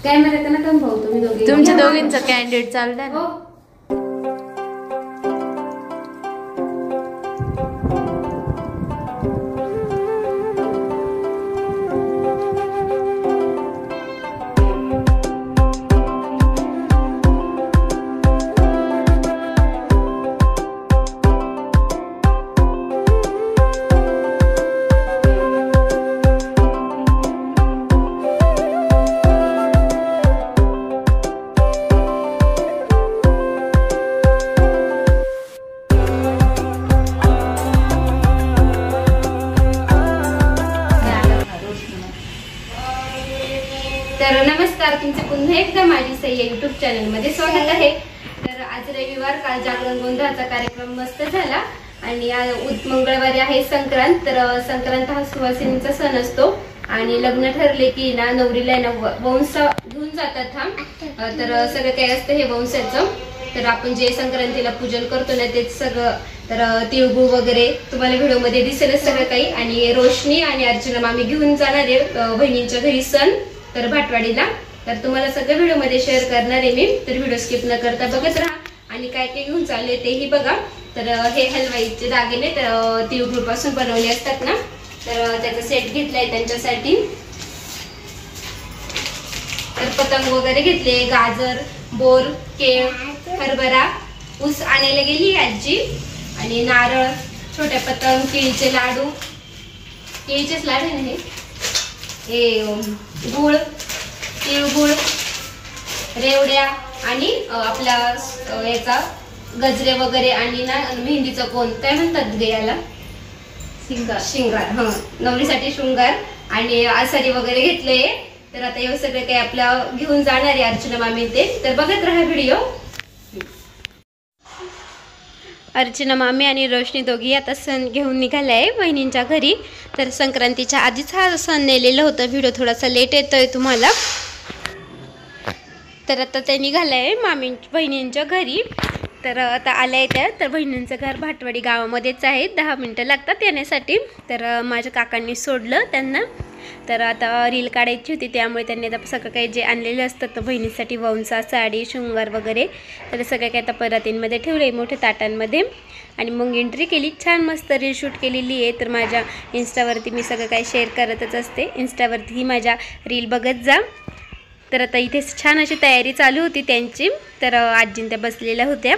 Camera त्यांना कम भाऊ तुम्ही दोघे तुमच्या दोघींचं कॅन्डिडेट चाललंय ना. तर नमस्कार, तुमचे पुन्हा एकदा माझी सई युट्यूब चॅनल मध्ये स्वागत आहे. तर आज रविवार, काल जागरण गोंधळाचा कार्यक्रम मस्त झाला आणि मंगळवारी आहे संक्रांत. तर संक्रांत हा सुवासिनीचा सण असतो आणि लग्न ठरले की ना नवरीला वंश घेऊन जातात. तर सगळं काय असतं हे वंशाचं. तर आपण जे संक्रांतीला पूजन करतो ना तेच सगळं, तर तिळगुळ वगैरे तुम्हाला व्हिडिओ मध्ये दिसेलच सगळं काही. आणि रोशनी आणि अर्चना मामी घेऊन जाणार आहे बहिणींच्या घरी सण, तर भाटवाडीला. तर तुम्हाला सगळं व्हिडिओ मध्ये शेअर करणार आहे मी, तर व्हिडिओ स्किप न करता बघत राहा. आणि काय काय घेऊन चालले तेही बघा. तर हे हलवाईचे दागिने तर तिळगुळ पासून बनवले असतात ना, तर त्याचा सेट घेतलाय त्यांच्यासाठी. तर पतंग वगैरे घेतले, गाजर, बोर, केळ, हरभरा, ऊस आणायला गेली आजी. आणि नारळ, छोट्या पतंग, केळीचे लाडू, केळीचेच लाडू आहे ना हे, गुळ, तिळगुळ, रेवड्या आणि आपला याचा गजरे वगैरे आणि ना मेहंदीचं कोण काय म्हणतात गे याला, शिंगार. नवरीसाठी शृंगार आणि आसारी वगैरे घेतले. तर आता हे सगळं काही आपलं घेऊन जाणार आहे अर्चना मामी ते, तर बघत राहा व्हिडिओ. अर्चना मामी आणि रोशनी दोघी आता सण घेऊन निघाले आहे बहिणींच्या घरी. तर संक्रांतीच्या आधीच हा सण नेलेलं होतं. व्हिडिओ थोडासा लेट येतोय तुम्हाला. तर आता ते निघाले आहे बहिणींच्या घरी. तर आता आल्या आहे त्या. तर बहिणींचं घर भाटवाडी गावामध्येच आहे, 10 मिनटं लागतात येण्यासाठी. तर माझ्या काकांनी सोडलं त्यांना. तर आता रील काढायची होती त्यामुळे त्यांनी आता सगळं काही जे आणलेलं असतं तर बहिणीसाठी वंसा, साडी, शृंगार वगैरे तर सगळं काही आता परातींमध्ये ठेवले मोठ्या ताटांमध्ये. आणि मग एंट्री केली, छान मस्त रील शूट केलेली आहे. तर माझ्या इंस्टावरती मी सगळं काही शेअर करतच असते, इंस्टावरतीही माझ्या रील बघत जा. तर आता इथे छान अशी तयारी चालू होती त्यांची. तर आजीं त्या बसलेल्या होत्या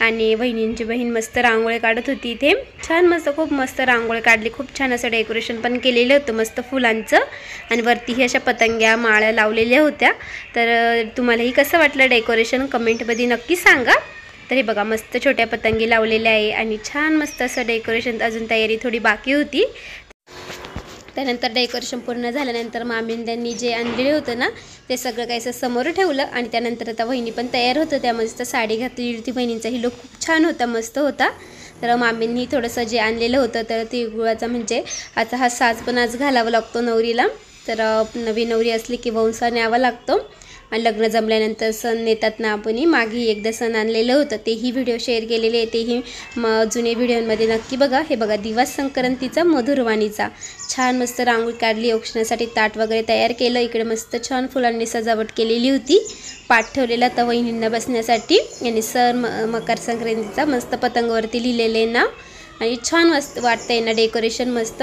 आणि बहिणींची बहीण मस्त रांगोळी काढत होती इथे. छान मस्त, खूप मस्त रांगोळी काढली. खूप छान असं डेकोरेशन पण केलेलं होतं मस्त फुलांचं. आणि वरतीही अशा पतंग्या, माळ्या लावलेल्या होत्या. तर तुम्हालाही कसं वाटलं डेकोरेशन कमेंटमध्ये नक्की सांगा. तर हे बघा मस्त छोट्या पतंगी लावलेल्या आहे आणि छान मस्त असं डेकोरेशन. अजून तयारी थोडी बाकी होती. त्यानंतर डेकोरेशन पूर्ण झाल्यानंतर मामीन त्यांनी जे आणलेले होतं ना ते सगळं काही असं समोर ठेवलं. आणि त्यानंतर आता वहिनी पण तयार होतं, त्यामध्ये तर साडी घातलेली होती. बहिणींचाही लुक खूप छान होता, मस्त होता. तर मामींनी थोडंसं जे आणलेलं होतं तर तिळगुळाचा म्हणजे आता हा साज पण आज घालावा लागतो नवरीला. तर नवी नवरी असली की वंसा न्यावा लागतो. आणि लग्न जमल्यानंतर सण नेतात ना आपण. मागे एकदा सण आणलेलं होतं तेही व्हिडिओ शेअर केलेले आहे, तेही जुने व्हिडिओमध्ये नक्की बघा. हे बघा दिवस संक्रांतीचा मधुरवाणीचा छान मस्त रांगोळी काढली. औक्षणासाठी ताट वगैरे तयार केलं. इकडे मस्त छान फुलांनी सजावट केलेली होती. पाट ठेवलेला तर वहिनींना बसण्यासाठी. आणि सण मकर संक्रांतीचा मस्त पतंगवरती लिहिलेले ना. आणि छान मस्त वाटतंय ना डेकोरेशन मस्त.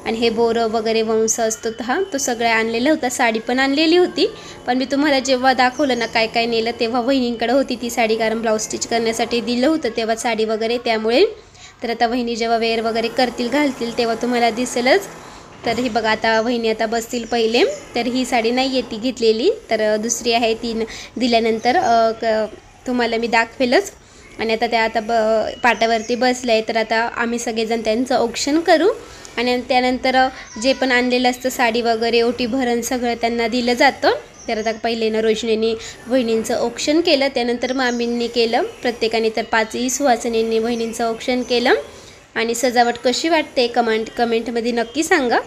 आणि हे बोरं वगैरे वंश असतो तो सगळं आणलेलं होता. साडी पण आणलेली होती, पण मी तुम्हाला जेव्हा दाखवलं ना काय काय नेलं तेव्हा वहिनींकडे होती ती साडी, कारण ब्लाऊज स्टिच करण्यासाठी दिलं होतं तेव्हा साडी वगैरे, त्यामुळे. तर आता वहिनी जेव्हा वेअर वगैरे करतील, घालतील तेव्हा तुम्हाला दिसेलच. तर ही बघा आता वहिनी आता बसतील पहिले. तर ही साडी नाही आहे ती घेतलेली, तर दुसरी आहे ती दिल्यानंतर तुम्हाला मी दाखवेलच. आणि आता त्या पाटावरती बसले आहे. तर आता आम्ही सगळेजण त्यांचं औक्षण करू. आणि त्यानंतर जे पण आणलेलं असतं साडी वगैरे, ओटी भरण सगळं त्यांना दिलं जातं. तर आता पहिलेनं रोशनीने बहिणींचं औक्षण केलं, त्यानंतर मामींनी केलं. प्रत्येकाने तर 5ही सुवासिनींनी बहिणींचं औक्षण केलं. आणि सजावट कशी वाटते कमेंटमध्ये नक्की सांगा.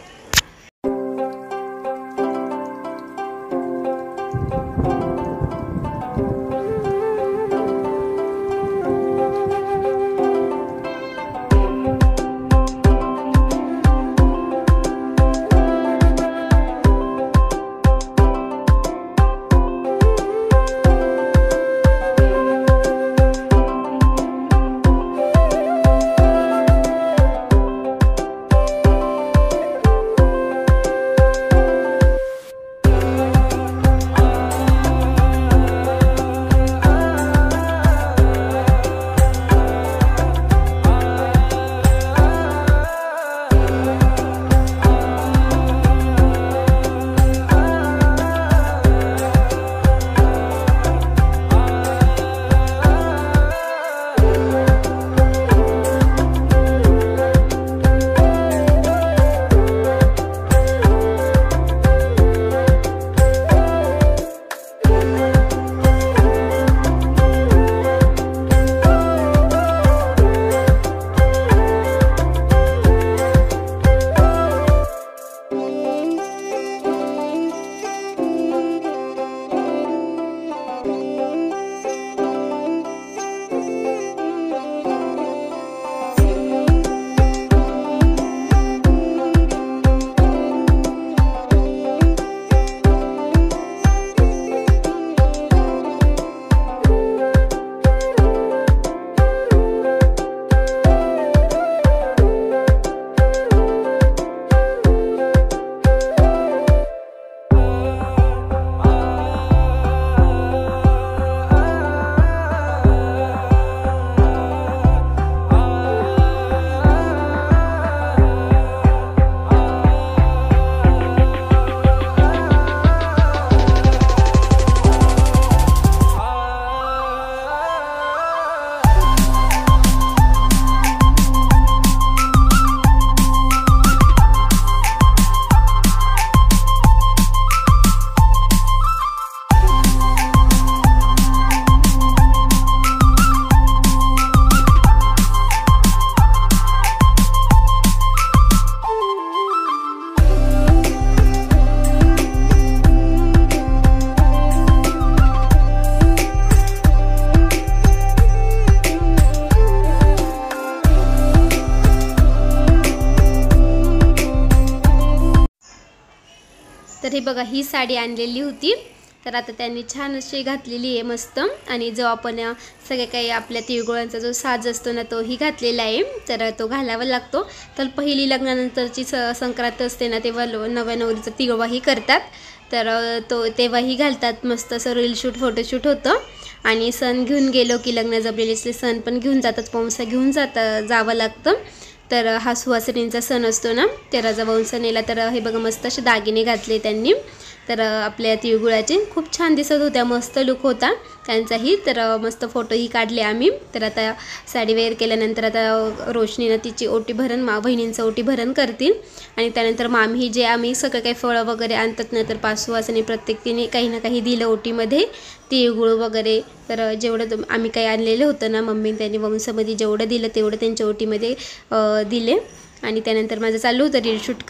तर हे बघा ही साडी आणलेली होती, तर आता त्यांनी छान अशी घातलेली आहे मस्त. आणि जो आपण सगळे काही आपल्या तिळगुळांचा जो साज असतो ना तोही घातलेला आहे, तर तो घालावा लागतो. तर पहिली लग्नानंतरची संक्रांत असते ना तेव्हा नव्या नवरीचं तिळवाही करतात, तर तेव्हाही घालतात. मस्त असं रील शूट फोटोशूट होतं. आणि सण घेऊन गेलो की लग्न जमलेले असले सण पण घेऊन जातात, वंसा घेऊन जावं लागतं. तर हा सुवासिनींचा सण असतो ना, तेराचा वंसा नेला. तर हे बघा मस्त असे दागिने घातले त्यांनी, तर आपल्या तिळगुळाचे खूप छान दिसत होत्या, मस्त लुक होता त्यांचाही. तर मस्त फोटोही काढले आम्ही. तर आता साडी वेअर केल्यानंतर आता रोशनीनं तिची ओटी भरण बहिणींचं ओटी भरण करतील. आणि त्यानंतर मामी जे आम्ही सगळं काही फळं वगैरे आणतात ना, तर 5 सुवासिनी प्रत्येकीने काही ना काही दिलं ओटीमध्ये, तिळगुळ वगैरे. तर जेवढं आम्ही काही आणलेलं होतं ना, मम्मीने त्यांनी वंशामध्ये जेवढं दिलं तेवढं त्यांच्या ओटीमध्ये दिले. आणि त्यानंतर माझं चालू होतं रील शूट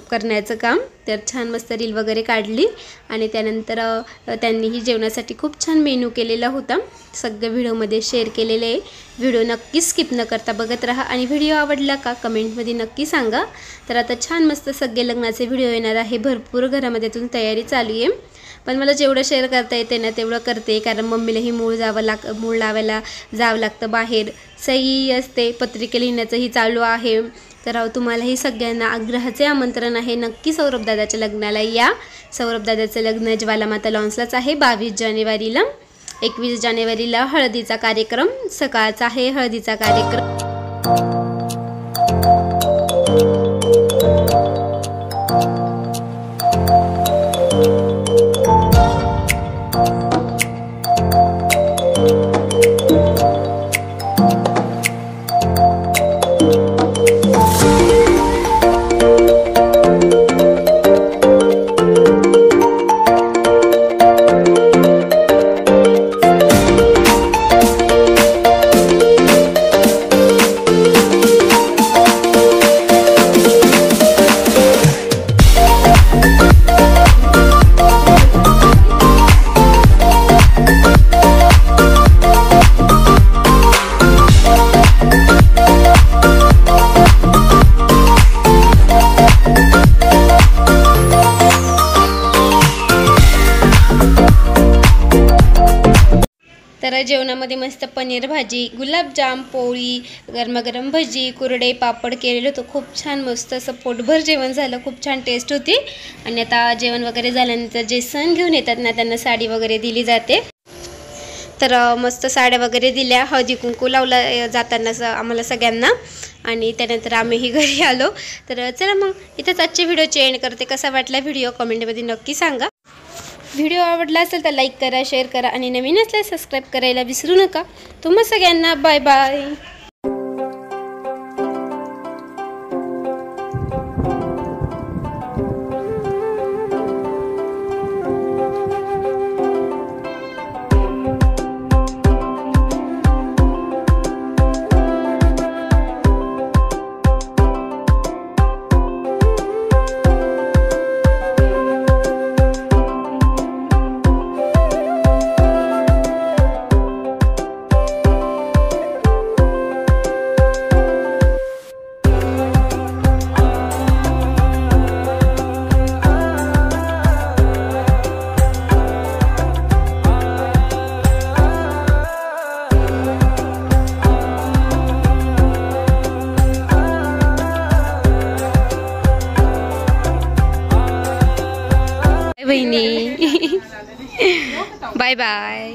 करण्याचं काम. तर छान मस्त रील वगैरे काढली. आणि त्यानंतर त्यांनीही जेवणासाठी खूप छान मेनू केलेला होता, सगळं व्हिडिओमध्ये शेअर केलेलं आहे. व्हिडिओ नक्की स्किप न करता बघत राहा. आणि व्हिडिओ आवडला का कमेंटमध्ये नक्की सांगा. तर आता छान मस्त सगळे लग्नाचे व्हिडिओ येणार आहे, भरपूर घरामध्ये अजून तयारी चालू आहे. पण मला जेवढं शेअर करता येते ना तेवढं करते, कारण मम्मीलाही मूळ लावायला जावं लागतं बाहेर, सही असते, पत्रिका लिहिण्याचंही चालू आहे. तर तुम्हालाही सगळ्यांना आग्रहाचे आमंत्रण आहे, नक्की सौरभ दादाच्या लग्नाला या. सौरभ दादाचं लग्न ज्वालामाता लॉन्सलाच आहे 22 जानेवारीला. 21 जानेवारीला हळदीचा कार्यक्रम सकाळचा आहे, हळदीचा कार्यक्रम. तर जेवणामध्ये मस्त पनीर भाजी, गुलाबजाम, पोळी, गरमागरम भजी, कुरडे, पापड केलेलं होतं. खूप छान मस्त असं पोटभर जेवण झालं, खूप छान टेस्ट होती. आणि आता जेवण वगैरे झाल्यानंतर जे सण घेऊन येतात ना त्यांना साडी वगैरे दिली जाते. तर मस्त साड्या वगैरे दिल्या, हळदी कुंकू लावला जाताना आम्हाला सगळ्यांना. आणि त्यानंतर आम्हीही घरी आलो. तर चला मग इथंच आजचे व्हिडिओ एंड करते. कसा वाटला व्हिडिओ कमेंटमध्ये नक्की सांगा. व्हिडिओ आवडला असेल तर लाईक करा, शेअर करा आणि नवीन असल्यास सबस्क्राईब करायला विसरू नका. तुम्हा सगळ्यांना बाय बाय. बहिणी बाय बाय.